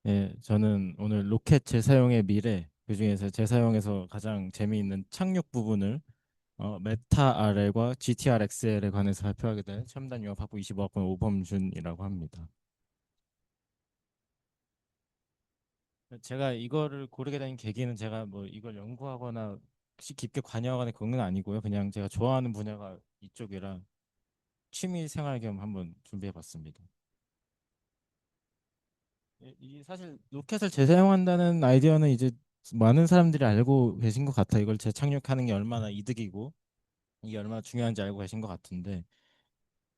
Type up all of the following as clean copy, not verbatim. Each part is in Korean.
예, 저는 오늘 로켓 재사용의 미래, 그중에서 재사용에서 가장 재미있는 착륙 부분을 메타 RL과 GTR XL에 관해서 발표하게 된 첨단 융합학부 25학번 오범준이라고 합니다. 제가 이거를 고르게 된 계기는 제가 뭐 이걸 연구하거나 혹시 깊게 관여하거나 그런 건 아니고요. 그냥 제가 좋아하는 분야가 이쪽이라 취미 생활 겸 한번 준비해 봤습니다. 이 사실 로켓을 재사용한다는 아이디어는 이제 많은 사람들이 알고 계신 것 같아요. 이걸 재착륙하는 게 얼마나 이득이고 이게 얼마나 중요한지 알고 계신 것 같은데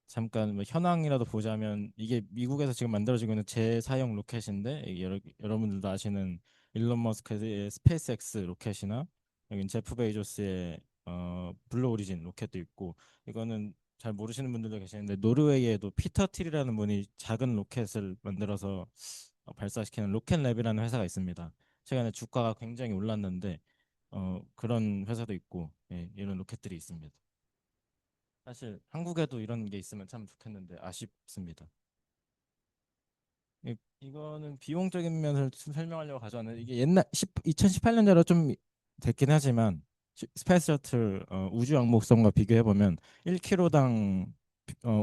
잠깐 뭐 현황이라도 보자면 이게 미국에서 지금 만들어지고 있는 재사용 로켓인데 이게 여러분들도 아시는 일론 머스크의 스페이스X 로켓이나 여기 제프 베이조스의 블루 오리진 로켓도 있고 이거는 잘 모르시는 분들도 계시는데 노르웨이에도 피터 틸이라는 분이 작은 로켓을 만들어서 발사시키는 로켓랩이라는 회사가 있습니다. 최근에 주가가 굉장히 올랐는데 그런 회사도 있고 예, 이런 로켓들이 있습니다. 사실 한국에도 이런 게 있으면 참 좋겠는데 아쉽습니다. 이거는 비용적인 면을 좀 설명하려고 가져왔는데 이게 옛날 2018년대로 좀 됐긴 하지만 스페이스 셔틀 우주 왕복선과 비교해 보면 1kg당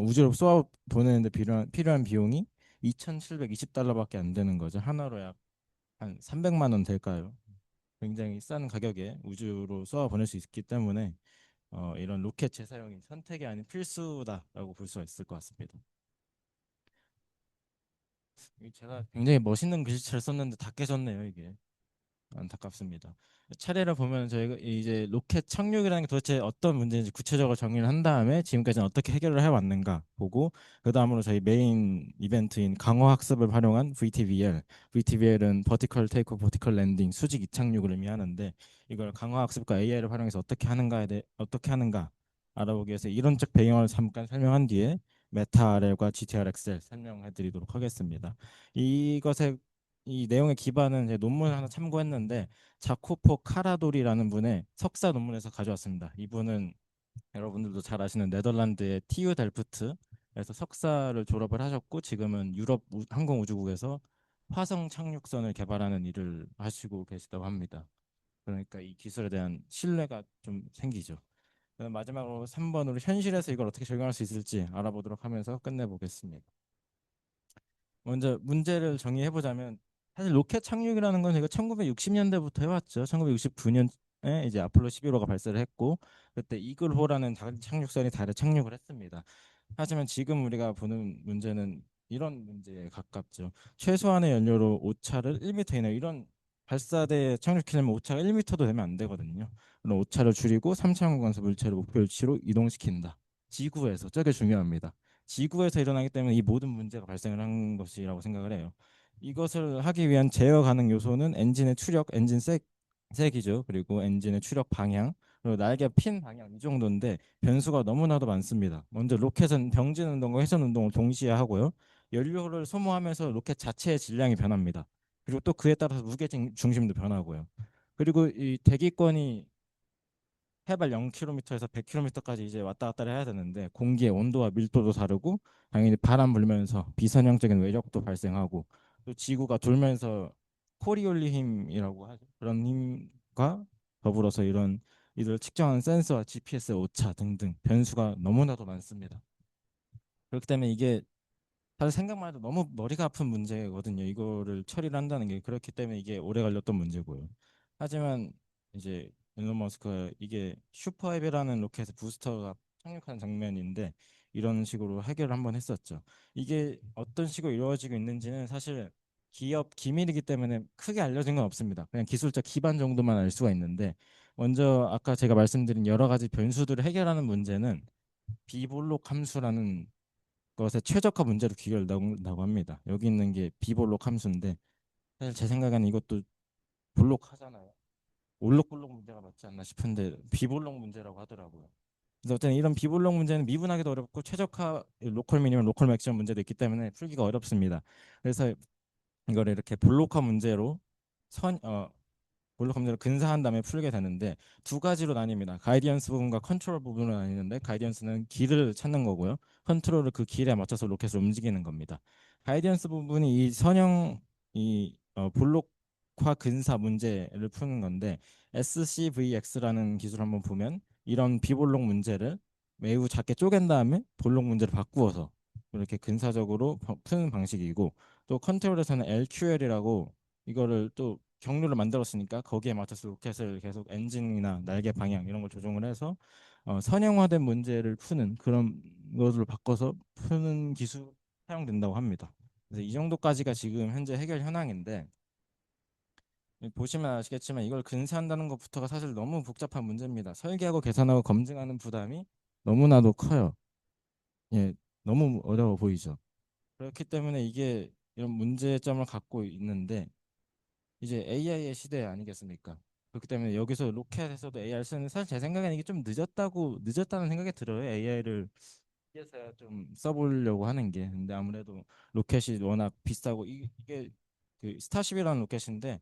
우주로 쏘아 보내는데 필요한 비용이 2,720달러밖에 안 되는 거죠. 하나로 약 한 300만 원 될까요? 굉장히 싼 가격에 우주로 쏘아 보낼 수 있기 때문에 이런 로켓 재사용이 선택이 아닌 필수다라고 볼 수가 있을 것 같습니다. 제가 굉장히 멋있는 글씨체를 썼는데 다 깨졌네요, 이게. 안타깝습니다. 차례를 보면 저희가 이제 로켓 착륙이라는 게 도대체 어떤 문제인지 구체적으로 정리를 한 다음에 지금까지는 어떻게 해결을 해왔는가 보고 그 다음으로 저희 메인 이벤트인 강어 학습을 활용한 VTVL. VTVL은 Vertical Takeoff, Vertical Landing 수직 이착륙을 의미하는데 이걸 강어 학습과 AI를 활용해서 어떻게 하는가 알아보기 위해서 이론적 배경을 잠깐 설명한 뒤에 메타 RL과 GTR 엑셀 설명해 드리도록 하겠습니다. 이것의 이 내용의 기반은 제 논문을 하나 참고했는데 자코포 카라돌이라는 분의 석사 논문에서 가져왔습니다. 이분은 여러분들도 잘 아시는 네덜란드의 TU 델프트에서 석사를 졸업을 하셨고 지금은 유럽 항공우주국에서 화성 착륙선을 개발하는 일을 하시고 계시다고 합니다. 그러니까 이 기술에 대한 신뢰가 좀 생기죠. 그럼 마지막으로 3번으로 현실에서 이걸 어떻게 적용할 수 있을지 알아보도록 하면서 끝내보겠습니다. 먼저 문제를 정의해 보자면 사실 로켓 착륙이라는 건 저희가 1960년대부터 해왔죠. 1969년에 이제 아폴로 11호가 발사를 했고 그때 이글호라는 착륙선이 달에 착륙을 했습니다. 하지만 지금 우리가 보는 문제는 이런 문제에 가깝죠. 최소한의 연료로 오차를 1m 이내 이런 발사대에 착륙하려면 오차가 1m도 되면 안 되거든요. 그럼 오차를 줄이고 3차원 관소 물체를 목표 위치로 이동시킨다. 지구에서 저게 중요합니다. 지구에서 일어나기 때문에 이 모든 문제가 발생을 한 것이라고 생각을 해요. 이것을 하기 위한 제어 가능 요소는 엔진의 추력, 색이죠. 그리고 엔진의 추력 방향, 그리고 날개 핀 방향 이 정도인데 변수가 너무나도 많습니다. 먼저 로켓은 병진 운동과 회전 운동을 동시에 하고요. 연료를 소모하면서 로켓 자체의 질량이 변합니다. 그리고 또 그에 따라서 무게 중심도 변하고요. 그리고 이 대기권이 해발 0km에서 100km까지 이제 왔다 갔다 해야 되는데 공기의 온도와 밀도도 다르고 당연히 바람 불면서 비선형적인 외력도 발생하고 또 지구가 돌면서 코리올리 힘이라고 하죠. 그런 힘과 더불어서 이런 이들 측정하는 센서와 GPS 오차 등등 변수가 너무나도 많습니다. 그렇기 때문에 이게 사실 생각만 해도 너무 머리가 아픈 문제거든요. 이거를 처리를 한다는 게 그렇기 때문에 이게 오래 걸렸던 문제고요. 하지만 이제 일론 머스크가 이게 슈퍼헤비라는 로켓의 부스터가 착륙하는 장면인데 이런 식으로 해결을 한번 했었죠. 이게 어떤 식으로 이루어지고 있는지는 사실 기업 기밀이기 때문에 크게 알려진 건 없습니다. 그냥 기술적 기반 정도만 알 수가 있는데 먼저 아까 제가 말씀드린 여러 가지 변수들을 해결하는 문제는 비볼록 함수라는 것의 최적화 문제로 귀결된다고 합니다. 여기 있는 게 비볼록 함수인데 사실 제 생각에는 이것도 볼록하잖아요. 올록볼록 문제가 맞지 않나 싶은데 비볼록 문제라고 하더라고요. 그래서 어쨌든 이런 비볼록 문제는 미분하기도 어렵고 최적화 로컬 미니멈 로컬 맥시멈 문제도 있기 때문에 풀기가 어렵습니다. 그래서 이걸 이렇게 볼록화 문제로 선 볼록 함수를 근사한 다음에 풀게 되는데 두 가지로 나뉩니다. 가이디언스 부분과 컨트롤 부분으로 나뉘는데 가이디언스는 길을 찾는 거고요. 컨트롤은 그 길에 맞춰서 로켓을 움직이는 겁니다. 가이디언스 부분이 이 선형 이 볼록화 근사 문제를 푸는 건데 SCVX라는 기술을 한번 보면 이런 비볼록 문제를 매우 작게 쪼갠 다음에 볼록 문제를 바꾸어서 이렇게 근사적으로 푸는 방식이고 또 컨트롤에서는 LQL이라고 이거를 또 경로를 만들었으니까 거기에 맞춰서 로켓을 계속 엔진이나 날개 방향 이런 걸 조정을 해서 선형화된 문제를 푸는 그런 것으로 바꿔서 푸는 기술 사용된다고 합니다. 그래서 이 정도까지가 지금 현재 해결 현황인데 보시면 아시겠지만 이걸 근사한다는 것부터가 사실 너무 복잡한 문제입니다. 설계하고 계산하고 검증하는 부담이 너무나도 커요. 예, 너무 어려워 보이죠. 그렇기 때문에 이게 이런 문제점을 갖고 있는데 이제 AI의 시대 아니겠습니까? 그렇기 때문에 여기서 로켓에서도 AI를 쓰는 사실 제 생각에는 이게 좀 늦었다는 생각이 들어요. AI를 이제서야 좀 써보려고 하는 게. 근데 아무래도 로켓이 워낙 비싸고 이게 그 스타쉽이라는 로켓인데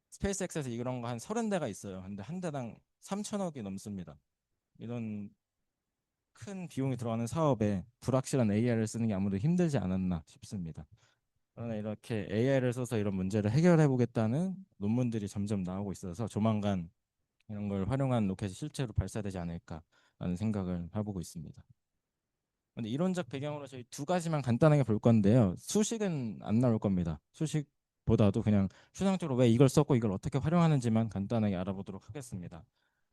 스페이스X에서 이런 거 한 30대가 있어요. 근데 한 대당 3천억이 넘습니다. 이런 큰 비용이 들어가는 사업에 불확실한 AI를 쓰는 게 아무래도 힘들지 않았나 싶습니다. 그러나 이렇게 AI를 써서 이런 문제를 해결해 보겠다는 논문들이 점점 나오고 있어서 조만간 이런 걸 활용한 로켓이 실제로 발사되지 않을까라는 생각을 해보고 있습니다. 근데 이론적 배경으로 저희 두 가지만 간단하게 볼 건데요. 수식은 안 나올 겁니다. 수식보다도 그냥 추상적으로 왜 이걸 썼고 이걸 어떻게 활용하는지만 간단하게 알아보도록 하겠습니다.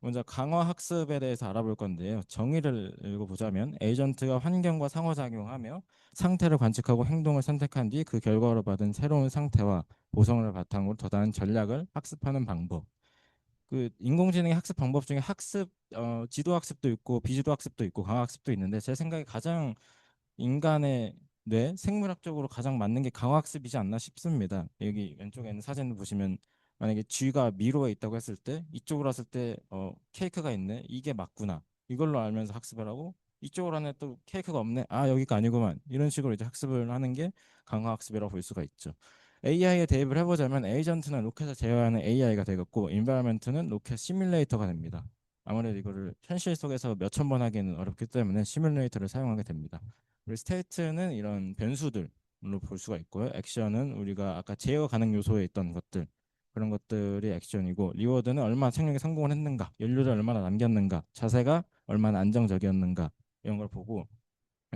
먼저 강화 학습에 대해서 알아볼 건데요. 정의를 읽어보자면 에이전트가 환경과 상호작용하며 상태를 관측하고 행동을 선택한 뒤 그 결과로 받은 새로운 상태와 보성을 바탕으로 더 다른 전략을 학습하는 방법. 그 인공지능의 학습 방법 중에 지도 학습도 있고 비지도 학습도 있고 강화 학습도 있는데 제 생각에 가장 인간의 뇌 생물학적으로 가장 맞는 게 강화학습이지 않나 싶습니다. 여기 왼쪽에 있는 사진을 보시면 만약에 쥐가 미로에 있다고 했을 때 이쪽으로 왔을 때 케이크가 있네, 이게 맞구나, 이걸로 알면서 학습을 하고 이쪽으로 하네 또 케이크가 없네, 아 여기가 아니구만, 이런 식으로 이제 학습을 하는 게 강화학습이라고 볼 수가 있죠. AI에 대입을 해보자면 에이전트는 로켓을 제어하는 AI가 되겠고 인바이러먼트는 로켓 시뮬레이터가 됩니다. 아무래도 이거를 현실 속에서 몇 천 번 하기는 어렵기 때문에 시뮬레이터를 사용하게 됩니다. 그리고 스테이트는 이런 변수들로 볼 수가 있고요. 액션은 우리가 아까 제어 가능 요소에 있던 것들, 그런 것들이 액션이고, 리워드는 얼마나 착륙에 성공을 했는가, 연료를 얼마나 남겼는가, 자세가 얼마나 안정적이었는가, 이런 걸 보고,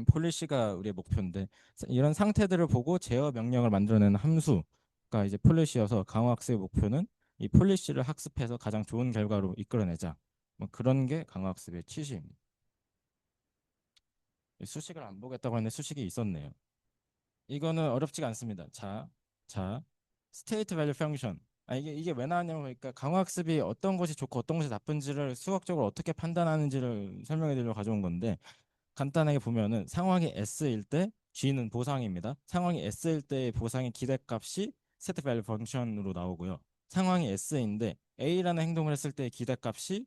폴리시가 우리의 목표인데 이런 상태들을 보고 제어 명령을 만들어내는 함수가 이제 폴리시여서 강화학습의 목표는 이 폴리시를 학습해서 가장 좋은 결과로 이끌어내자, 뭐 그런 게 강화학습의 취지입니다. 수식을 안 보겠다고 하는데 수식이 있었네요. 이거는 어렵지가 않습니다. 자, 스테이트 밸류 펑션. 이게 왜 나왔냐면 그러니까 강화학습이 어떤 것이 좋고 어떤 것이 나쁜지를 수학적으로 어떻게 판단하는지를 설명해 드리려고 가져온 건데 간단하게 보면은 상황이 S일 때 G는 보상입니다. 상황이 S일 때의 보상의 기대값이 스테이트 밸류 펑션으로 나오고요. 상황이 S인데 A라는 행동을 했을 때의 기대값이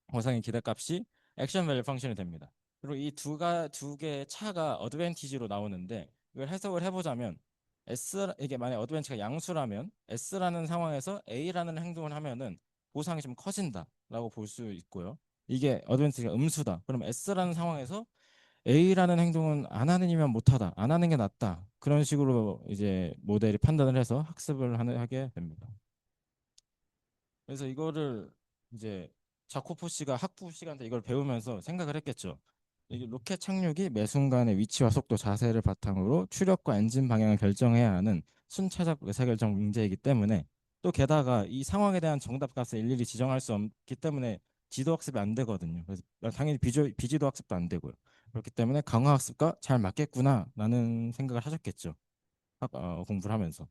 보상의 기대값이 액션 밸류 펑션이 됩니다. 그리고 이 두 개의 차가 어드밴티지로 나오는데 이걸 해석을 해보자면 이게 만약 어드밴티지가 양수라면 S라는 상황에서 A라는 행동을 하면은 보상이 좀 커진다라고 볼 수 있고요. 이게 어드밴티지가 음수다. 그럼 S라는 상황에서 A라는 행동은 안 하느니면 못하다, 안 하는 게 낫다. 그런 식으로 이제 모델이 판단을 해서 하게 됩니다. 그래서 이거를 이제 자코포 씨가 학부 시간 때 이걸 배우면서 생각을 했겠죠. 이게 로켓 착륙이 매 순간의 위치와 속도, 자세를 바탕으로 추력과 엔진 방향을 결정해야 하는 순차적 의사결정 문제이기 때문에 또 게다가 이 상황에 대한 정답 값을 일일이 지정할 수 없기 때문에 지도 학습이 안 되거든요. 그래서 당연히 비지도 학습도 안 되고요. 그렇기 때문에 강화 학습과 잘 맞겠구나라는 생각을 하셨겠죠. 공부를 하면서.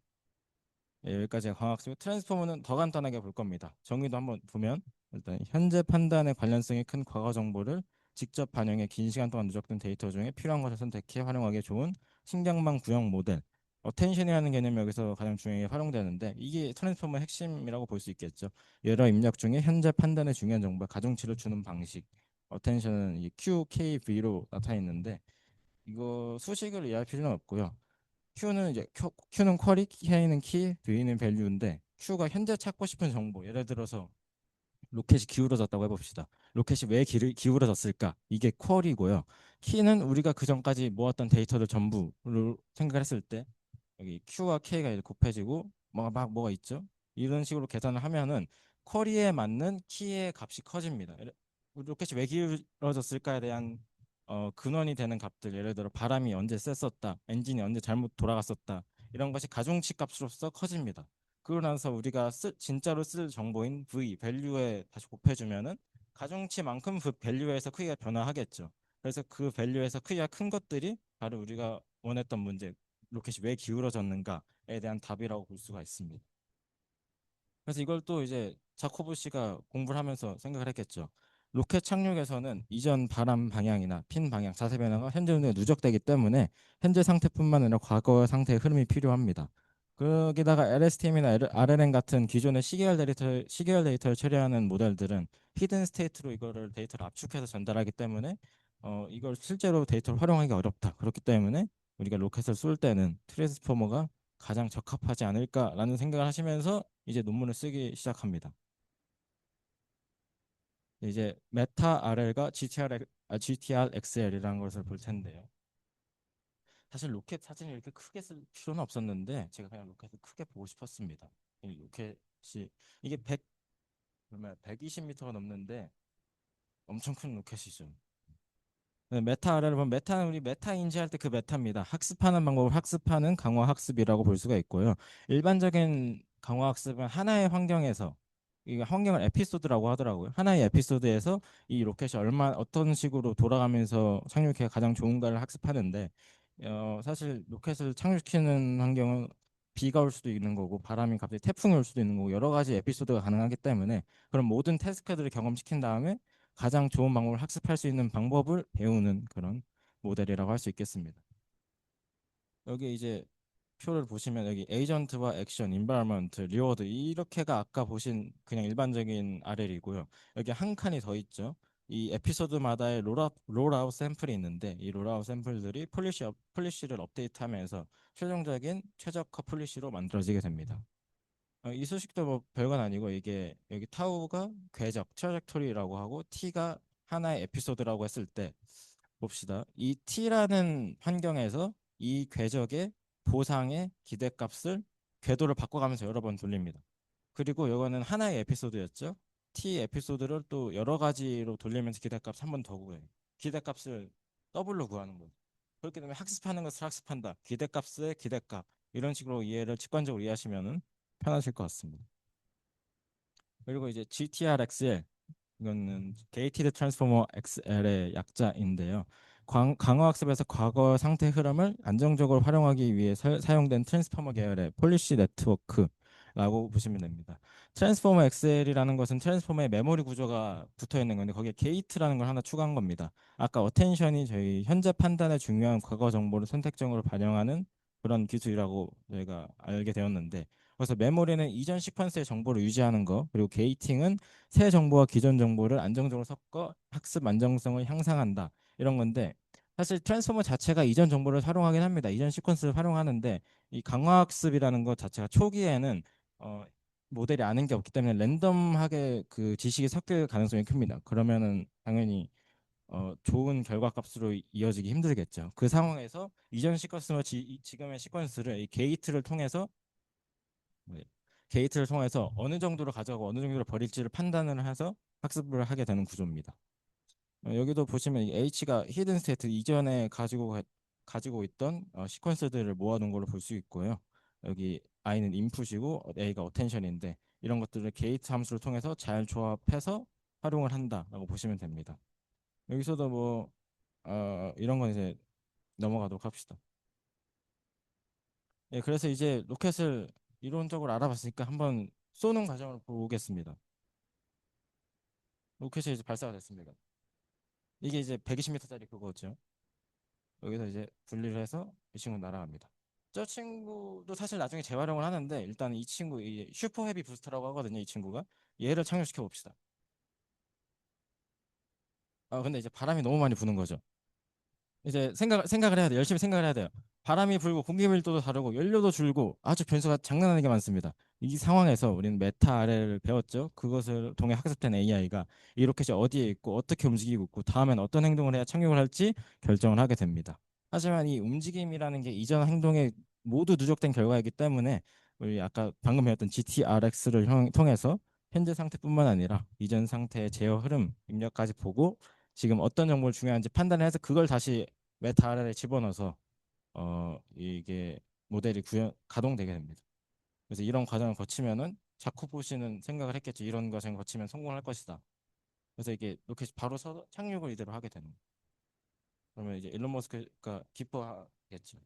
예, 여기까지가 광학수고 트랜스포머는 더 간단하게 볼 겁니다. 정의도 한번 보면 일단 현재 판단의 관련성이 큰 과거 정보를 직접 반영해 긴 시간 동안 누적된 데이터 중에 필요한 것을 선택해 활용하기 좋은 신경망 구형 모델. 어텐션이라는 개념이 여기서 가장 중요하게 활용되는데 이게 트랜스포머의 핵심이라고 볼 수 있겠죠. 여러 입력 중에 현재 판단에 중요한 정보에 가중치를 주는 방식. 어텐션은 이 QKV로 나타나 있는데 이거 수식을 이해할 필요는 없고요. Q는 쿼리, K는 키, V는 밸류인데 Q가 현재 찾고 싶은 정보. 예를 들어서 로켓이 기울어졌다고 해봅시다. 로켓이 왜 기울어졌을까? 이게 쿼리고요. 키는 우리가 그 전까지 모았던 데이터들 전부를 생각을 했을 때 여기 Q와 K가 이제 곱해지고 막 뭐가 있죠. 이런 식으로 계산을 하면은 쿼리에 맞는 키의 값이 커집니다. 우리 로켓이 왜 길어졌을까에 대한 근원이 되는 값들, 예를 들어 바람이 언제 쐈었다, 엔진이 언제 잘못 돌아갔었다, 이런 것이 가중치 값으로서 커집니다. 그러고 나서 우리가 진짜로 쓸 정보인 V, 밸류에 다시 곱해주면은 가중치만큼 그 밸류에서 크기가 변화하겠죠. 그래서 그 밸류에서 크기가 큰 것들이 바로 우리가 원했던 문제, 로켓이 왜 기울어졌는가에 대한 답이라고 볼 수가 있습니다. 그래서 이걸 또 이제 자코브 씨가 공부를 하면서 생각을 했겠죠. 로켓 착륙에서는 이전 바람 방향이나 핀 방향, 자세 변화가 현재 운동에 누적되기 때문에 현재 상태뿐만 아니라 과거 상태의 흐름이 필요합니다. 거기다가 LSTM이나 RLM 같은 기존의 시계열 데이터를 처리하는 모델들은 히든 스테이트로 이거를 데이터를 압축해서 전달하기 때문에 이걸 실제로 데이터를 활용하기 어렵다. 그렇기 때문에 우리가 로켓을 쏠 때는 트랜스포머가 가장 적합하지 않을까라는 생각을 하시면서 이제 논문을 쓰기 시작합니다. 이제 메타 RL과 GTR XL이라는 것을 볼 텐데요. 사실 로켓 사진을 이렇게 크게 쓸 필요는 없었는데 제가 그냥 로켓을 크게 보고 싶었습니다. 이 로켓이 이게 100 그러면 120m가 넘는데 엄청 큰 로켓이죠. 네, 메타를 보면 메타는 우리 메타 인지할 때 그 메타입니다. 학습하는 방법을 학습하는 강화 학습이라고 볼 수가 있고요. 일반적인 강화 학습은 하나의 환경에서 이 환경을 에피소드라고 하더라고요. 하나의 에피소드에서 이 로켓이 어떤 식으로 돌아가면서 착륙해 가장 좋은가를 학습하는데 사실 로켓을 착륙시키는 환경은 비가 올 수도 있는 거고 바람이 갑자기 태풍이 올 수도 있는 거고 여러 가지 에피소드가 가능하기 때문에 그런 모든 태스크들을 경험시킨 다음에 가장 좋은 방법을 학습할 수 있는 방법을 배우는 그런 모델이라고 할 수 있겠습니다. 여기 이제 표를 보시면 여기 에이전트와 액션, 인바이러먼트, 리워드 이렇게가 아까 보신 그냥 일반적인 RL이고요. 여기 한 칸이 더 있죠. 이 에피소드마다의 롤아웃 샘플이 있는데 이 롤아웃 샘플들이 폴리시를 업데이트하면서 최종적인 최적화 폴리시로 만들어지게 됩니다. 이 수식도 뭐 별건 아니고 이게 여기 타우가 궤적, 트라젝토리라고 하고 T가 하나의 에피소드라고 했을 때 봅시다. 이 T라는 환경에서 이 궤적의 보상의 기대값을 궤도를 바꿔가면서 여러 번 돌립니다. 그리고 이거는 하나의 에피소드였죠. T 에피소드를 또 여러 가지로 돌리면서 기대값 한 번 더 구해요. 기대값을 더블로 구하는 거죠. 그렇기 때문에 학습하는 것을 학습한다. 기대값의 기대값. 이런 식으로 이해를 직관적으로 이해하시면 편하실 것 같습니다. 그리고 이제 GTR-XL 이거는 게이티드 트랜스포머 XL의 약자인데요. 강화학습에서 과거 상태 흐름을 안정적으로 활용하기 위해 사용된 트랜스포머 계열의 폴리시 네트워크라고 보시면 됩니다. 트랜스포머 XL이라는 것은 트랜스포머의 메모리 구조가 붙어 있는 건데 거기에 게이트라는 걸 하나 추가한 겁니다. 아까 어텐션이 저희 현재 판단에 중요한 과거 정보를 선택적으로 반영하는 그런 기술이라고 저희가 알게 되었는데 그래서 메모리는 이전 시퀀스의 정보를 유지하는 거 그리고 게이팅은 새 정보와 기존 정보를 안정적으로 섞어 학습 안정성을 향상한다. 이런 건데 사실 트랜스포머 자체가 이전 정보를 활용하긴 합니다. 이전 시퀀스를 활용하는데 이 강화학습이라는 것 자체가 초기에는 어, 모델이 아는 게 없기 때문에 랜덤하게 그 지식이 섞일 가능성이 큽니다. 그러면은 당연히 좋은 결과값으로 이어지기 힘들겠죠. 그 상황에서 이전 시퀀스와 지금의 시퀀스를 이 게이트를 통해서 네. 게이트를 통해서 어느 정도로 가져가고 어느 정도로 버릴지를 판단을 해서 학습을 하게 되는 구조입니다. 여기도 보시면 이 H가 히든 스테이트 이전에 가지고 있던 시퀀스들을 모아둔 걸로 볼 수 있고요. 여기 I는 인풋이고 A가 어텐션인데 이런 것들을 게이트 함수를 통해서 잘 조합해서 활용을 한다라고 보시면 됩니다. 여기서도 뭐 이런 건 이제 넘어가도록 합시다. 예, 그래서 이제 로켓을 이론적으로 알아봤으니까 한번 쏘는 과정을 보겠습니다. 로켓이 이제 발사가 됐습니다. 이게 이제 120m짜리 그거죠. 여기서 이제 분리를 해서 이 친구 날아갑니다. 저 친구도 사실 나중에 재활용을 하는데 일단 이 친구 이 슈퍼 헤비 부스터라고 하거든요. 이 친구가 얘를 착륙시켜 봅시다. 근데 이제 바람이 너무 많이 부는 거죠. 이제 생각을 해야 돼. 열심히 생각을 해야 돼요. 바람이 불고 공기 밀도도 다르고 연료도 줄고 아주 변수가 장난 아니게 많습니다. 이 상황에서 우리는 메타 아래를 배웠죠. 그것을 통해 학습된 AI가 이 로켓이 어디에 있고 어떻게 움직이고 있고 다음엔 어떤 행동을 해야 착륙을 할지 결정을 하게 됩니다. 하지만 이 움직임이라는 게 이전 행동의 모두 누적된 결과이기 때문에 우리 아까 방금 배웠던 GTRX를 통해서 현재 상태뿐만 아니라 이전 상태의 제어 흐름 입력까지 보고 지금 어떤 정보를 중요한지 판단해서 그걸 다시 메타 RL에 집어넣어서 이게 모델이 가동되게 됩니다. 그래서 이런 과정을 거치면은 자쿠보 씨는 생각을 했겠죠. 이런 과정을 거치면 성공할 것이다. 그래서 이게 로켓이 바로 착륙을 이대로 하게 되는 거예요. 그러면 이제 일론 머스크가 기뻐하겠죠.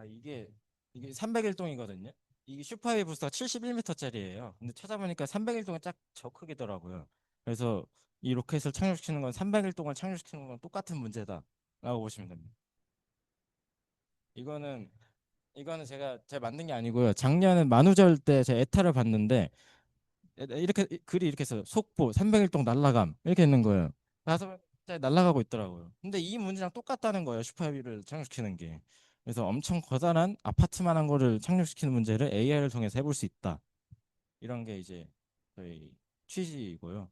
이게 300일동이거든요. 이게 슈퍼헤비 부스터가 71m짜리예요. 근데 찾아보니까 300일동이 딱 저 크기더라고요. 그래서 이 로켓을 착륙시키는 건 300일 동안 착륙시키는 건 똑같은 문제다라고 보시면 됩니다. 이거는 이거는 제가 만든 게 아니고요. 작년에 만우절 때 제가 에타를 봤는데 이렇게 글이 이렇게 있어요. 속보 300일 동안 날라감 이렇게 있는 거예요. 가서 날라가고 있더라고요. 근데 이 문제랑 똑같다는 거예요. 슈퍼헤비를 착륙시키는 게. 그래서 엄청 커다란 아파트만한 거를 착륙시키는 문제를 AI를 통해서 해볼 수 있다. 이런 게 이제 저희 취지이고요.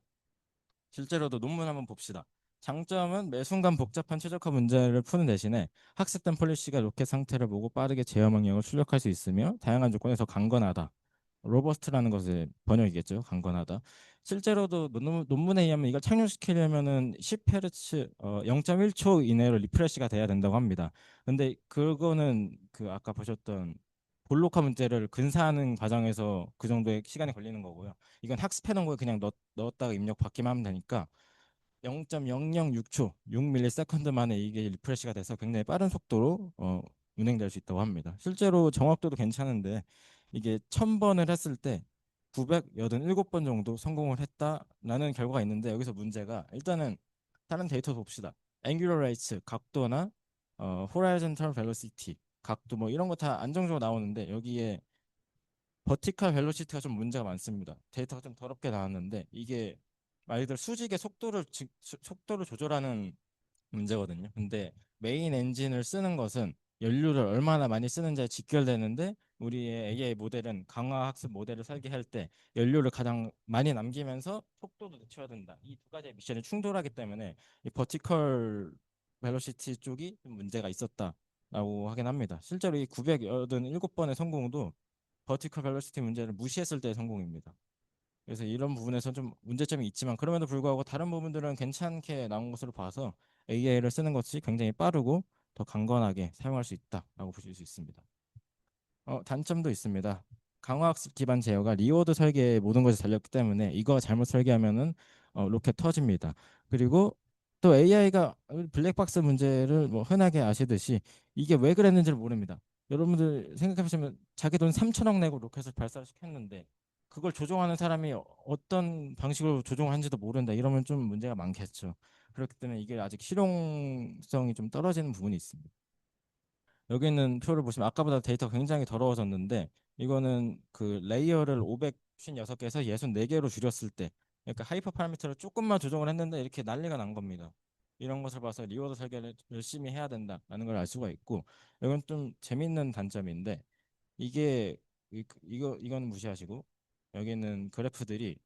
실제로도 논문 한번 봅시다. 장점은 매 순간 복잡한 최적화 문제를 푸는 대신에 학습된 폴리시가 로켓 상태를 보고 빠르게 제어 명령을 출력할 수 있으며 다양한 조건에서 강건하다. 로버스트라는 것의 번역이겠죠. 강건하다. 실제로도 논문에 의하면 이걸 착륙시키려면은 10Hz 0.1초 이내로 리프레시가 돼야 된다고 합니다. 근데 그거는 그 아까 보셨던 볼로카 문제를 근사하는 과정에서 그 정도의 시간이 걸리는 거고요. 이건 학습해 놓은 걸 그냥 넣었다가 입력 받기만 하면 되니까 0.006초, 6ms 만에 이게 리프레시가 돼서 굉장히 빠른 속도로 운행될 수 있다고 합니다. 실제로 정확도도 괜찮은데 이게 1000번을 했을 때 987번 정도 성공을 했다라는 결과가 있는데 여기서 문제가 일단은 다른 데이터 봅시다. Angular rates, 각도나 horizontal velocity, 각도 뭐 이런 거 다 안정적으로 나오는데 여기에 버티컬 벨로시티가 좀 문제가 많습니다. 데이터가 좀 더럽게 나왔는데 이게 말 그대로 수직의 속도를 조절하는 문제거든요. 근데 메인 엔진을 쓰는 것은 연료를 얼마나 많이 쓰는지에 직결되는데 우리의 AI 모델은 강화 학습 모델을 설계할 때 연료를 가장 많이 남기면서 속도도 늦춰야 된다. 이 두 가지의 미션이 충돌하기 때문에 이 버티컬 벨로시티 쪽이 좀 문제가 있었다라고 하긴 합니다. 실제로 이 987번의 성공도 버티컬 벨로시티 문제를 무시했을 때의 성공입니다. 그래서 이런 부분에서 좀 문제점이 있지만 그럼에도 불구하고 다른 부분들은 괜찮게 나온 것으로 봐서 AI를 쓰는 것이 굉장히 빠르고 더 강건하게 사용할 수 있다라고 보실 수 있습니다. 단점도 있습니다. 강화학습 기반 제어가 리워드 설계에 모든 것이 달렸기 때문에 이거 잘못 설계하면은 로켓 터집니다. 그리고 또 AI가 블랙박스 문제를 뭐 흔하게 아시듯이 이게 왜 그랬는지를 모릅니다. 여러분들 생각해 보시면 자기 돈 3천억 내고 로켓을 발사를 시켰는데 그걸 조종하는 사람이 어떤 방식으로 조종하는지도 모른다. 이러면 좀 문제가 많겠죠. 그렇기 때문에 이게 아직 실용성이 좀 떨어지는 부분이 있습니다. 여기 있는 표를 보시면 아까보다 데이터가 굉장히 더러워졌는데 이거는 그 레이어를 556개에서 64개로 줄였을 때 그러니까 하이퍼 파라미터를 조금만 조정을 했는데 이렇게 난리가 난 겁니다. 이런 것을 봐서 리워드 설계를 열심히 해야 된다라는 걸 알 수가 있고 이건 좀 재밌는 단점인데 이게 이건 무시하시고 여기는 그래프들이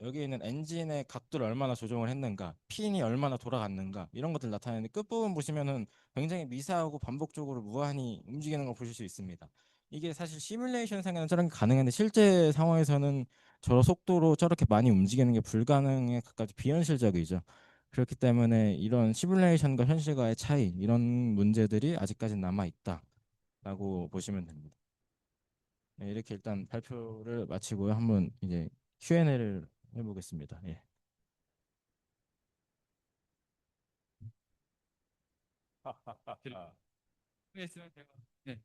여기 있는 엔진의 각도를 얼마나 조정을 했는가, 핀이 얼마나 돌아갔는가 이런 것들 나타내는데 끝부분 보시면은 굉장히 미세하고 반복적으로 무한히 움직이는 걸 보실 수 있습니다. 이게 사실 시뮬레이션 상에는 저런 게 가능한데 실제 상황에서는 저 속도로 저렇게 많이 움직이는 게 불가능에 가까이 비현실적이죠. 그렇기 때문에 이런 시뮬레이션과 현실과의 차이 이런 문제들이 아직까지 남아 있다라고 보시면 됩니다. 네, 이렇게 일단 발표를 마치고요. 한번 이제 Q&A를 해보겠습니다. 예. 있으면 제가 네.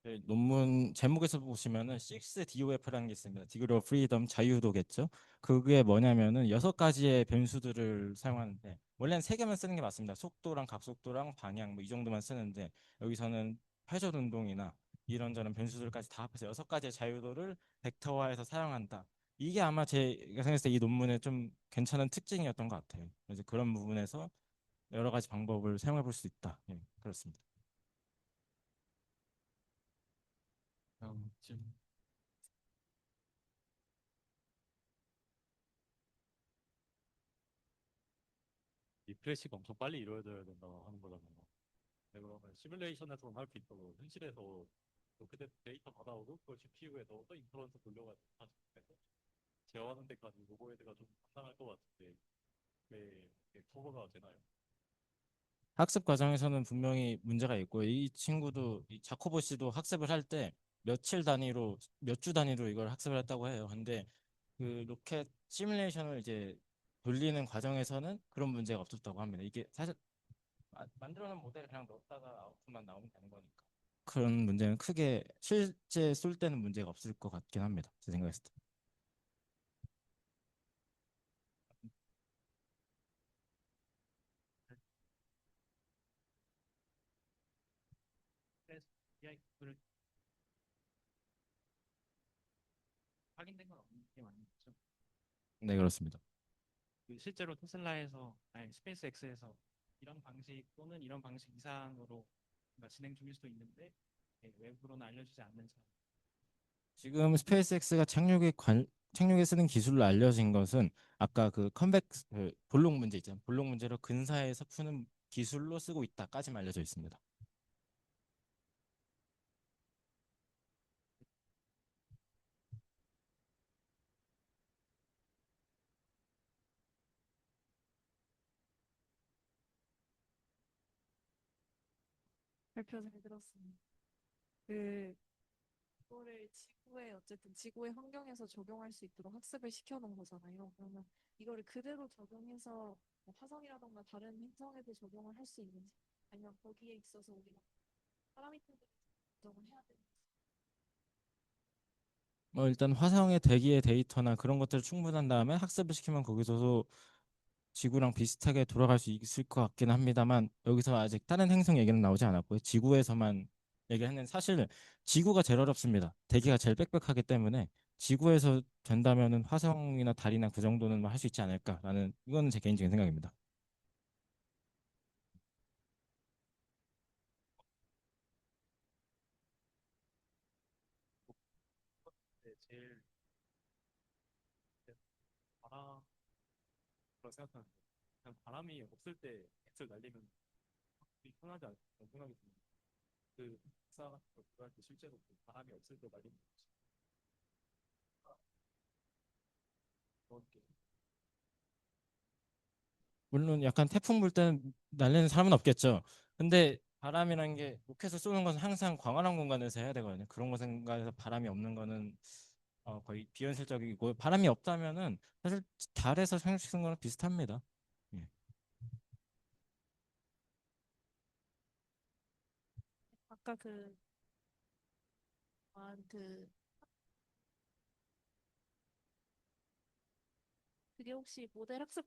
네, 논문 제목에서 보시면은 6DOF라는 게 있습니다. Degree of Freedom 자유도겠죠. 그게 뭐냐면은 6가지의 변수들을 사용하는데 원래는 3개만 쓰는 게 맞습니다. 속도랑 각속도랑 방향 뭐 이 정도만 쓰는데 여기서는 회전 운동이나 이런저런 변수들까지 다 합해서 6가지의 자유도를 벡터화해서 사용한다. 이게 아마 제가 생각했을 때 이 논문의 좀 괜찮은 특징이었던 것 같아요. 그래서 그런 부분에서 여러 가지 방법을 사용해 볼 수 있다. 예, 그렇습니다. 질문. 리프레시가 엄청 빨리 이루어져야 된다 하는 거잖아요. 네, 그러면 시뮬레이션에서는 할 수 있고 현실에서 그렇게 데이터 받아오고 그걸 GPU에서 또 인퍼런스 돌려가지고 다시 해서 제어하는 데까지 로보헤드가 좀 상당할 것 같은데 왜 이게 커버가 되나요? 학습 과정에서는 분명히 문제가 있고 이 친구도 이 자코보 씨도 학습을 할 때 며칠 단위로 몇 주 단위로 이걸 학습을 했다고 해요. 근데 그 로켓 시뮬레이션을 이제 돌리는 과정에서는 그런 문제가 없었다고 합니다. 이게 사실 만들어 놓은 모델을 그냥 넣었다가 아웃풋만 나오면 되는 거니까. 그런 문제는 크게 실제 쏠 때는 문제가 없을 것 같긴 합니다. 제 생각했을 때. 그래서 AI 를 확인된 건 없는 게 맞는 거죠. 네, 그렇습니다. 그 실제로 테슬라에서 아니 스페이스 X에서 이런 방식 또는 이런 방식 이상으로 뭔가 진행 중일 수도 있는데 외부로는 알려주지 않는 차. 지금 스페이스X가 착륙에 쓰는 기술로 알려진 것은 아까 그 컨벡 그 볼록 문제 있잖아요. 볼록 문제로 근사에서 푸는 기술로 쓰고 있다까지만 알려져 있습니다. 발표 잘 들었습니다. 그 이거를 지구에 어쨌든 지구의 환경에서 적용할 수 있도록 학습을 시켜놓은 거잖아요. 그러면 이거를 그대로 적용해서 뭐 화성이라던가 다른 행성에도 적용을 할 수 있는지 아니면 거기에 있어서 우리가 파라미터를 적용을 해야 되는지. 뭐 일단 화성의 대기의 데이터나 그런 것들을 충분한 다음에 학습을 시키면 거기서도 지구랑 비슷하게 돌아갈 수 있을 것 같긴 합니다만 여기서 아직 다른 행성 얘기는 나오지 않았고요. 지구에서만 얘기를 했는데 사실 지구가 제일 어렵습니다. 대기가 제일 빽빽하기 때문에 지구에서 된다면은 화성이나 달이나 그 정도는 할 수 있지 않을까라는 이거는 제 개인적인 생각입니다. 네, 제일 바람으로 생각하는데 그냥 바람이 없을 때 엑셀 날리면 확실히 편하지 않을 생각이 듭니다. 그 복사 같은 거 들어갈 때 실제로 그 바람이 없을 때 날리는 그런 게 물론 약간 태풍 불 때는 날리는 사람은 없겠죠. 근데 바람이라는 게 로켓을 쏘는 것은 항상 광활한 공간에서 해야 되거든요. 그런 곳에서 바람이 없는 거는 거의 비현실적이고 바람이 없다면은 사실 달에서 상륙시키는 거랑 비슷합니다. 예. 아까 그, 그, 그게 혹시 모델 학습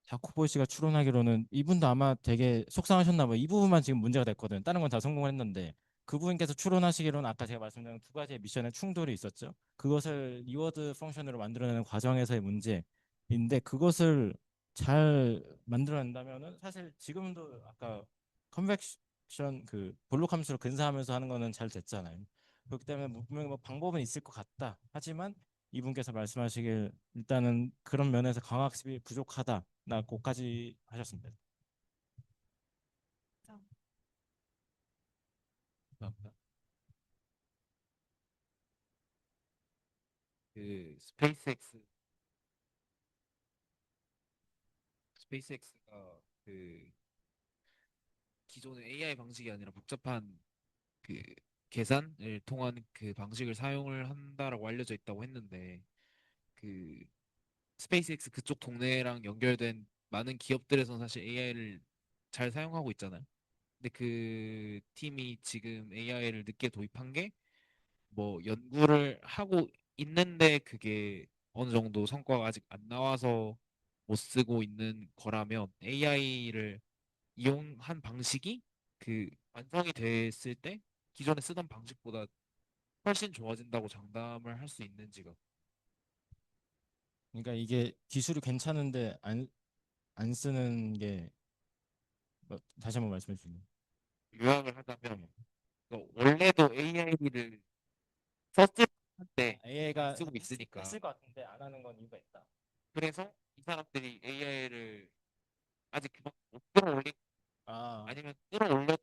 자코보 씨가 추론하기로는 이분도 아마 되게 속상하셨나 봐요. 이 부분만 지금 문제가 됐거든. 다른 건 다 성공을 했는데 그분께서 추론하시기로는 아까 제가 말씀드린 2가지의 미션에 충돌이 있었죠. 그것을 리워드 펑션으로 만들어내는 과정에서의 문제인데 그것을 잘 만들어낸다면은 사실 지금도 아까 컨벡션 그 볼록 함수로 근사하면서 하는 거는 잘 됐잖아요. 그렇기 때문에 분명히 뭐 방법은 있을 것 같다. 하지만 이분께서 말씀하시길 일단은 그런 면에서 강학습이 부족하다. 나 거기까지 하셨습니다. 감사합니다. 그 스페이스X가 그 기존의 AI 방식이 아니라 복잡한 그 계산을 통한 그 방식을 사용을 한다라고 알려져 있다고 했는데 그 스페이스X 그쪽 동네랑 연결된 많은 기업들에서는 사실 AI를 잘 사용하고 있잖아요. 근데 그 팀이 지금 AI를 늦게 도입한 게 뭐 연구를 하고 있는데 그게 어느 정도 성과가 아직 안 나와서 못 쓰고 있는 거라면 AI를 이용한 방식이 그 완성이 됐을 때 기존에 쓰던 방식보다 훨씬 좋아진다고 장담을 할 수 있는지가. 그러니까 이게 기술이 괜찮은데 안 쓰는 게 다시 한번 말씀해 주세요. 요약을 하자면 원래도 AI를 썼을 때 안 AI가 쓰고 있으니까 했을 것 같은데 안 하는 건 이유가 있다. 그래서 이 사람들이 AI를 아직 그만큼 못 끌어올린 아, 아니면 끌어올려.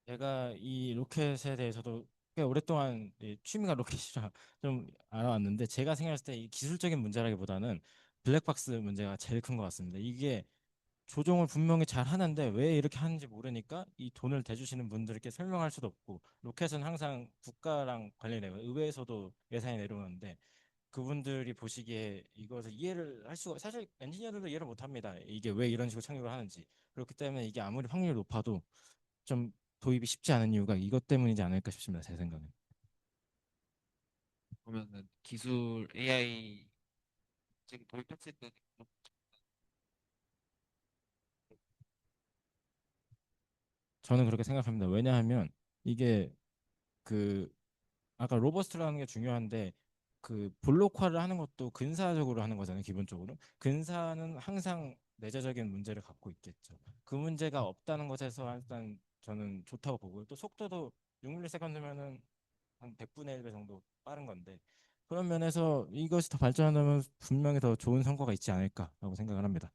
제가 이 로켓에 대해서도 꽤 오랫동안 이 취미가 로켓이라 좀 알아왔는데 제가 생각했을 때 이 기술적인 문제라기보다는 블랙박스 문제가 제일 큰 것 같습니다. 이게 조종을 분명히 잘 하는데 왜 이렇게 하는지 모르니까 이 돈을 대주시는 분들께 설명할 수도 없고 로켓은 항상 국가랑 관련해요. 의회에서도 예산이 내려오는데 그분들이 보시기에 이것을 이해를 할 수가 사실 엔지니어들도 이해를 못 합니다. 이게 왜 이런 식으로 착륙을 하는지. 그렇기 때문에 이게 아무리 확률이 높아도 좀 도입이 쉽지 않은 이유가 이것 때문이지 않을까 싶습니다. 제 생각엔. 보면은 기술 AI 지금 도입했을 때 저는 그렇게 생각합니다. 왜냐하면 이게 그 아까 로버스트라는 게 중요한데 그 볼록화를 하는 것도 근사적으로 하는 거잖아요. 기본적으로 근사는 항상 내재적인 문제를 갖고 있겠죠. 그 문제가 없다는 것에서 일단 저는 좋다고 보고요. 또 속도도 6ms면은 한 100분의 1배 정도 빠른 건데 그런 면에서 이것이 더 발전한다면 분명히 더 좋은 성과가 있지 않을까라고 생각을 합니다.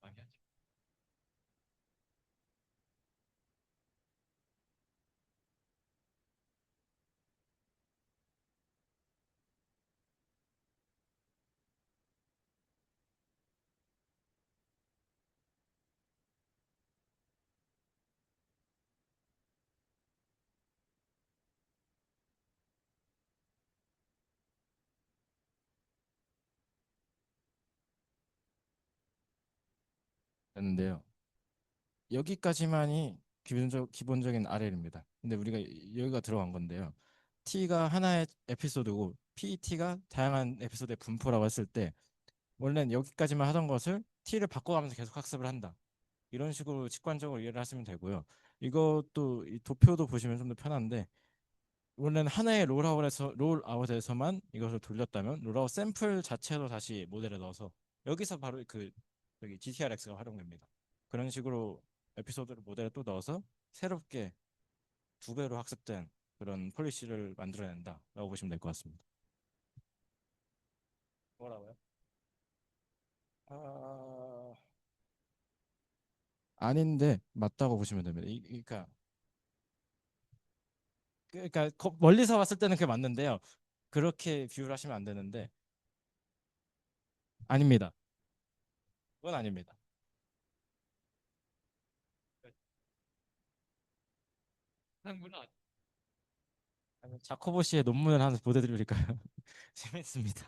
많이 하죠. 했는데요. 여기까지만이 기본적인 RL입니다. 근데 우리가 여기가 들어간 건데요. T가 하나의 에피소드고 PET가 다양한 에피소드의 분포라고 했을 때 원래는 여기까지만 하던 것을 T를 바꿔가면서 계속 학습을 한다. 이런 식으로 직관적으로 이해를 하시면 되고요. 이것도 이 도표도 보시면 좀 더 편한데 원래는 하나의 롤아웃에서만 이것을 돌렸다면 롤아웃 샘플 자체도 다시 모델에 넣어서 여기서 바로 그 여기 GTRX가 활용됩니다. 그런 식으로 에피소드를 모델에 또 넣어서 새롭게 두 배로 학습된 그런 폴리시를 만들어낸다라고 보시면 될 것 같습니다. 뭐라고요? 아, 아닌데 맞다고 보시면 됩니다. 그러니까 멀리서 봤을 때는 그게 맞는데요. 그렇게 비유를 하시면 안 되는데 아닙니다. 그건 아닙니다. 상구나 자코보 씨의 논문을 하나 보여드릴까요? 재밌습니다.